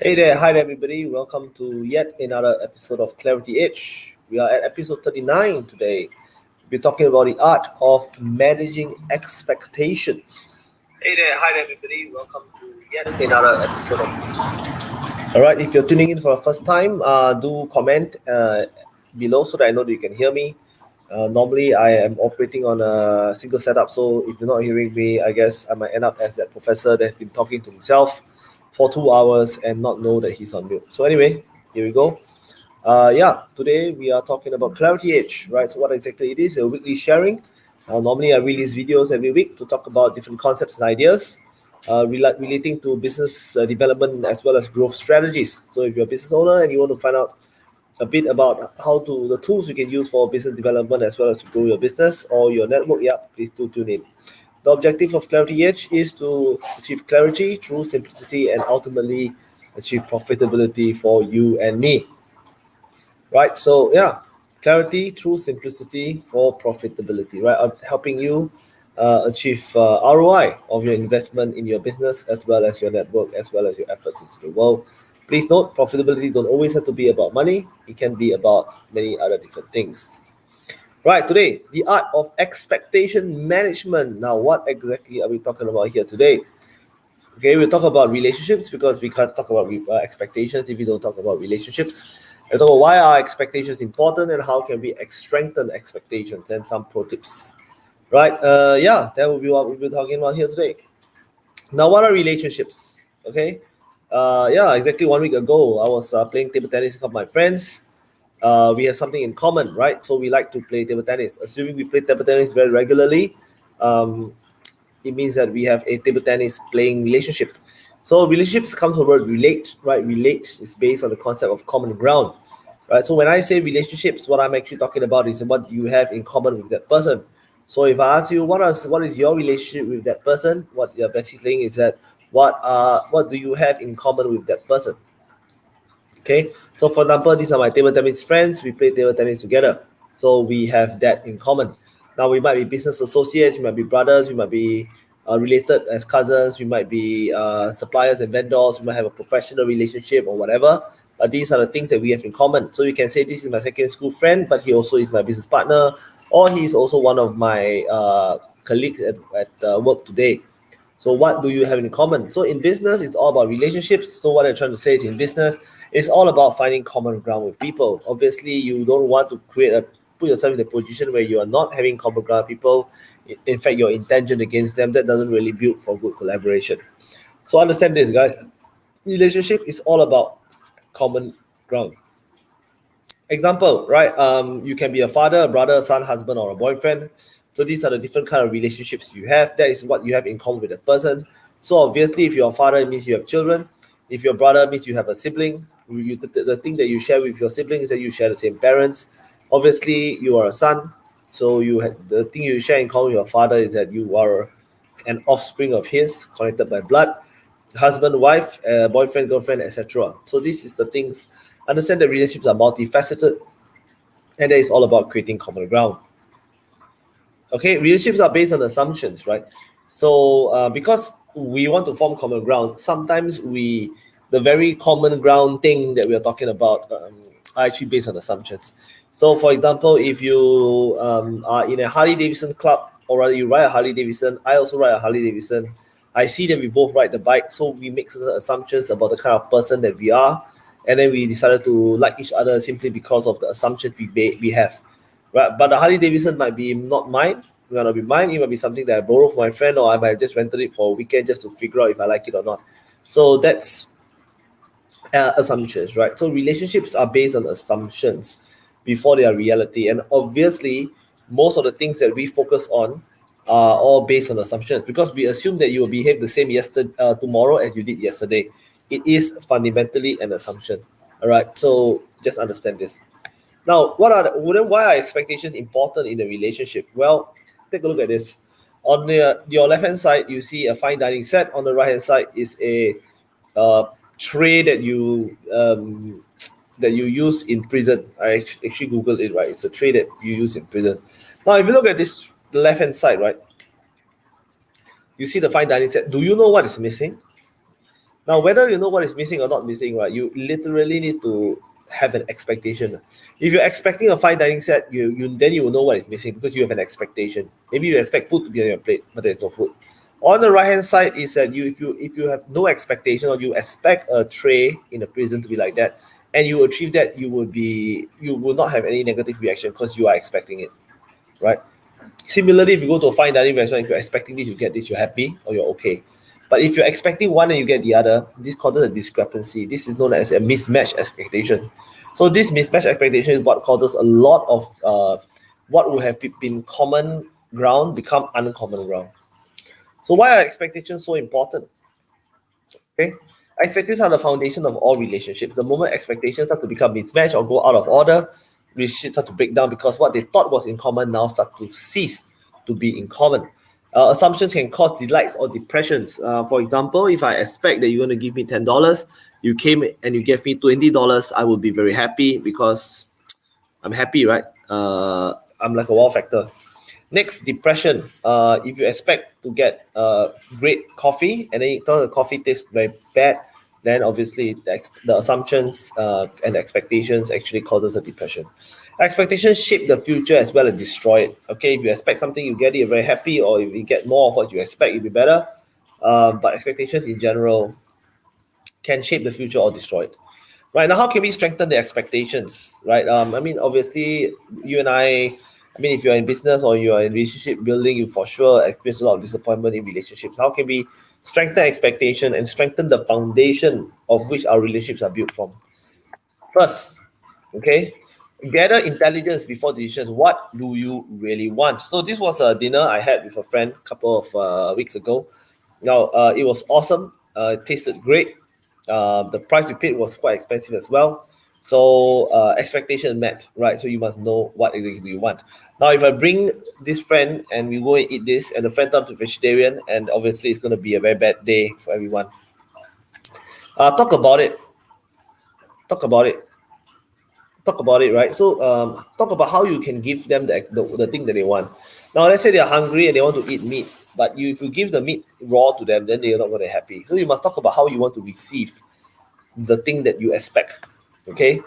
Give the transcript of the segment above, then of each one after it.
Hey there, hi there, everybody. Welcome to yet another episode of Clarity Edge. We are at episode 39 today. We're talking about the art of managing expectations. Hey there, hi there, everybody. Welcome to yet another episode of. All right, if you're tuning in for the first time, do comment below so that I know that you can hear me. Normally, I am operating on a single setup, so if you're not hearing me, I guess I might end up as that professor that's been talking to himself for 2 hours and not know that he's on mute. So anyway, here we go. Today we are talking about Clarity Edge, right? So what exactly it is, a weekly sharing. Normally I release videos every week to talk about different concepts and ideas relating to business development as well as growth strategies. So if you're a business owner and you want to find out a bit about how to the tools you can use for business development as well as to grow your business or your network, yeah, please do tune in. The objective of Clarity Edge is to achieve clarity through simplicity and ultimately achieve profitability for you and me. Right? So yeah, clarity through simplicity for profitability, right? Helping you achieve ROI of your investment in your business as well as your network as well as your efforts into the world. Please note, profitability don't always have to be about money. It can be about many other different things. Right, today, the art of expectation management. Now, what exactly are we talking about here today? Okay, we'll talk about relationships because we can't talk about expectations if we don't talk about relationships. We'll talk about why are expectations important and how can we strengthen expectations and some pro tips. Right, that will be what we'll be talking about here today. Now, what are relationships? Okay, exactly 1 week ago, I was playing table tennis with my friends. We have something in common, right? So we like to play table tennis. Assuming we play table tennis very regularly, um, it means that we have a table tennis playing relationship. So relationships comes from the word relate, right? Relate is based on the concept of common ground, right? So when I say relationships, what I'm actually talking about is what you have in common with that person. So if I ask you what is your relationship with that person, what you're basically saying is that what do you have in common with that person? Okay, so for example, these are my table tennis friends. We play table tennis together, so we have that in common. Now we might be business associates, we might be brothers, we might be related as cousins, we might be suppliers and vendors, we might have a professional relationship or whatever. But these are the things that we have in common. So you can say this is my secondary school friend, but he also is my business partner, or he is also one of my colleagues at work today. So what do you have in common? So in business, it's all about relationships. So what I'm trying to say is in business, it's all about finding common ground with people. Obviously, you don't want to put yourself in a position where you are not having common ground with people. In fact, your intention against them, that doesn't really build for good collaboration. So understand this, guys. Relationship is all about common ground. Example, right? You can be a father, a brother, a son, husband, or a boyfriend. So these are the different kind of relationships you have. That is what you have in common with a person. So obviously, if you're a father, it means you have children. If you're a brother, it means you have a sibling. The thing that you share with your sibling is that you share the same parents. Obviously, you are a son, so the thing you share in common with your father is that you are an offspring of his, connected by blood, husband, wife, boyfriend, girlfriend, etc. So this is the things. Understand that relationships are multifaceted, and that is all about creating common ground. Okay, relationships are based on assumptions, right? So because we want to form common ground, sometimes the very common ground thing that we are talking about are actually based on assumptions. So for example, if you are in a Harley Davidson club, or rather you ride a Harley Davidson, I also ride a Harley Davidson. I see that we both ride the bike, so we make certain assumptions about the kind of person that we are, and then we decided to like each other simply because of the assumptions we have. Right, but the Harley Davidson might be not mine. It might not be mine. It might be something that I borrow from my friend, or I might have just rented it for a weekend just to figure out if I like it or not. So that's assumptions, right? So relationships are based on assumptions before they are reality, and obviously, most of the things that we focus on are all based on assumptions because we assume that you will behave the same tomorrow as you did yesterday. It is fundamentally an assumption. All right, so just understand this. Now, why are expectations important in a relationship? Well, take a look at this. On your left hand side, you see a fine dining set. On the right hand side is a uh, tray that you use in prison. I actually googled it. Right, it's a tray that you use in prison. Now, if you look at this left hand side, right, you see the fine dining set. Do you know what is missing? Now, whether you know what is missing or not missing, right, you literally need to have an expectation. If you're expecting a fine dining set, you then you will know what is missing because you have an expectation. Maybe you expect food to be on your plate, but there's no food. On the right hand side is that if you have no expectation or you expect a tray in a prison to be like that, and you achieve that, you will not have any negative reaction because you are expecting it, right? Similarly, if you go to a fine dining restaurant, if you're expecting this, you get this, you're happy or you're okay. But if you're expecting one and you get the other, this causes a discrepancy. This is known as a mismatch expectation. So this mismatch expectation is what causes a lot of what would have been common ground become uncommon ground. So why are expectations so important? Okay. Expectations are the foundation of all relationships. The moment expectations start to become mismatched or go out of order, relationships start to break down because what they thought was in common now start to cease to be in common. Assumptions can cause delights or depressions. For example, if I expect that you're going to give me $10, you came and you gave me $20, I will be very happy because I'm happy, right? I'm like a wow factor. Next, depression. If you expect to get great coffee and then you tell the coffee tastes very bad, then obviously the assumptions and the expectations actually causes a depression. Expectations shape the future as well as destroy it. Okay, if you expect something, you get it, you're very happy, or if you get more of what you expect, you'll be better. But expectations in general can shape the future or destroy it. Right now, how can we strengthen the expectations? Right. I mean, obviously, you and I mean, if you're in business or you're in relationship building, you for sure experience a lot of disappointment in relationships. How can we strengthen expectation and strengthen the foundation of which our relationships are built from? First, okay, gather intelligence before decisions. What do you really want? So this was a dinner I had with a friend a couple of weeks ago. Now, it was awesome. It tasted great. The price we paid was quite expensive as well. So expectation met, right? So you must know what exactly do you want. Now, if I bring this friend and we go and eat this, and the friend turns to vegetarian, and obviously it's going to be a very bad day for everyone. Talk about it. Talk about it. Talk about it, right? So talk about how you can give them the thing that they want. Now, let's say they're hungry and they want to eat meat, but if you give the meat raw to them, then they're not going to be happy. So you must talk about how you want to receive the thing that you expect. Okay.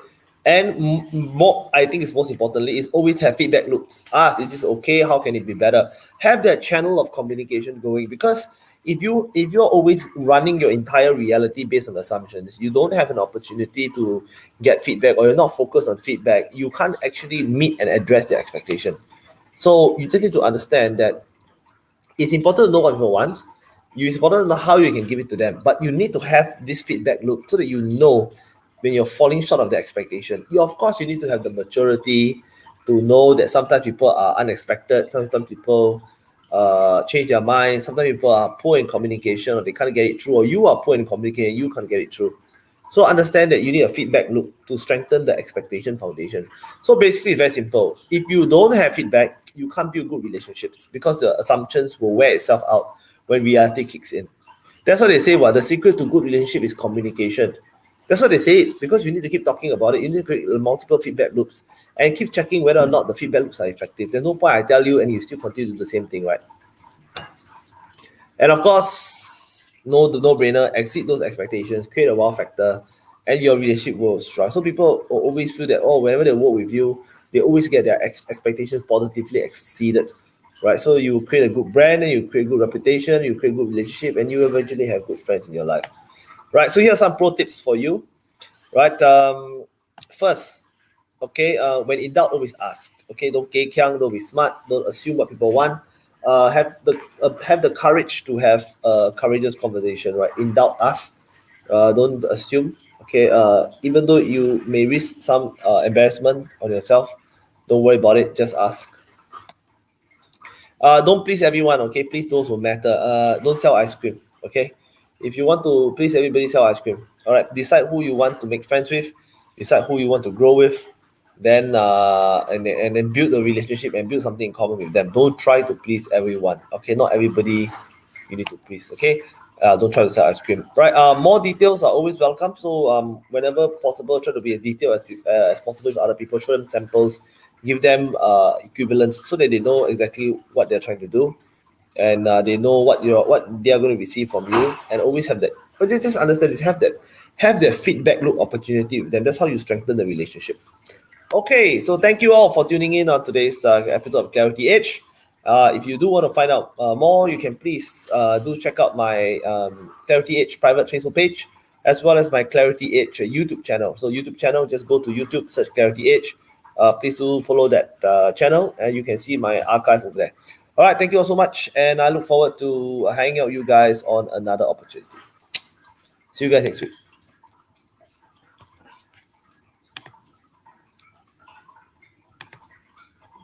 And more, I think it's most importantly, is always have feedback loops. Ask, is this okay? How can it be better? Have that channel of communication going, because if you're always running your entire reality based on assumptions, you don't have an opportunity to get feedback, or you're not focused on feedback, you can't actually meet and address the expectation. So you just need to understand that it's important to know what people want. It's important to know how you can give it to them. But you need to have this feedback loop so that you know when you're falling short of the expectation. You, of course, you need to have the maturity to know that sometimes people are unexpected. Sometimes people change their mind. Sometimes people are poor in communication, or they can't get it through, or you are poor in communicating, you can't get it through. So understand that you need a feedback loop to strengthen the expectation foundation. So basically, it's very simple. If you don't have feedback, you can't build good relationships because the assumptions will wear itself out when reality kicks in. That's what they say. What the secret to good relationship is communication. That's what they say because you need to keep talking about it. You need to create multiple feedback loops and keep checking whether or not the feedback loops are effective. There's no point I tell you and you still continue to do the same thing, right? And of course, no, the no-brainer, exceed those expectations, create a wow factor, and your relationship will strike. So people always feel that, oh, whenever they work with you, they always get their expectations positively exceeded, right? So you create a good brand, and you create good reputation, you create good relationship, and you eventually have good friends in your life, right? So here are some pro tips for you, right? First, okay, when in doubt, always ask. Okay, don't gay kyang, don't be smart, don't assume what people want. Have the courage to have a courageous conversation, right? In doubt, ask. Don't assume. Okay, even though you may risk some embarrassment on yourself, don't worry about it. Just ask. Don't please everyone, okay? Please those who matter. Don't sell ice cream, okay? If you want to please everybody, sell ice cream. All right. Decide who you want to make friends with. Decide who you want to grow with. Then and then build a relationship and build something in common with them. Don't try to please everyone. Okay, not everybody you need to please. Okay. Don't try to sell ice cream. Right. More details are always welcome. So whenever possible, try to be as detailed as possible with other people. Show them samples, give them equivalents so that they know exactly what they're trying to do, and they know what they are going to receive from you, and always have that But just understand this, have that feedback loop opportunity with them. That's how you strengthen the relationship. Okay, so thank you all for tuning in on today's episode of Clarity Edge. If you do want to find out more, you can please do check out my Clarity Edge private Facebook page, as well as my Clarity Edge YouTube channel. So YouTube channel, just go to YouTube, search Clarity Edge. Please do follow that channel, and you can see my archive over there. All right, thank you all so much, and I look forward to hanging out with you guys on another opportunity. See you guys next week.